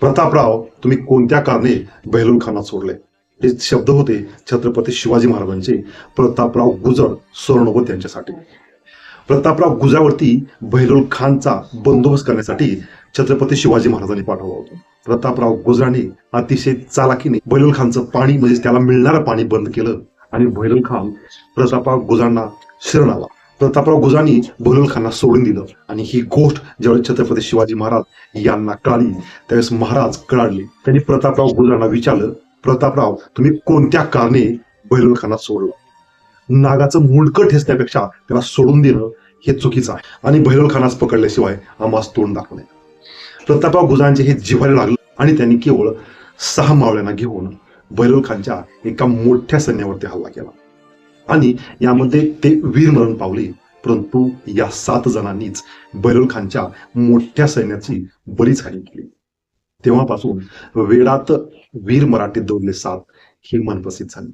प्रतापराव, तुम्ही कोणत्या कारणे बहिलोल खानात सोडले? हे शब्द होते छत्रपती शिवाजी महाराजांचे प्रतापराव गुजर सोनोबत यांच्यासाठी. प्रतापराव गुजरावरती बहिलोल खानचा बंदोबस्त करण्यासाठी छत्रपती शिवाजी महाराजांनी पाठवलं होतं. प्रतापराव गुजराने अतिशय चालाखीने बहिलोल खानचं पाणी म्हणजे त्याला मिळणारं पाणी बंद केलं आणि बहिलोल खान प्रतापराव गुजरांना शरण आला. प्रतापराव गुजरांनी बहिलोल खानला सोडून दिलं आणि ही गोष्ट ज्यावेळेस छत्रपती शिवाजी महाराज यांना कळाली त्यावेळेस महाराज कळाले. त्यांनी प्रतापराव गुजरांना विचारलं, प्रतापराव, तुम्ही कोणत्या कारणे बहिलोल खानात सोडलं? नागाचं मुंडकं ठेचण्यापेक्षा त्याला सोडून देणं हे चुकीचं आहे आणि बहिलोल खानास पकडल्याशिवाय आम्हास तोंड दाखवणे. प्रतापराव गुजरांचे हे जिव्हारी लागलं आणि त्यांनी केवळ 6 मावळ्यांना घेऊन बहिलोल खानच्या एका मोठ्या सैन्यावरती हल्ला केला आणि यामध्ये ते वीरमरण पावले. परंतु या 7 जणांनीच बहिलोल खानच्या मोठ्या सैन्याची बळीझारी केली. तेव्हापासून वेडात वीर मराठे दौडले 7 ही मनप्रसिद्ध झाली.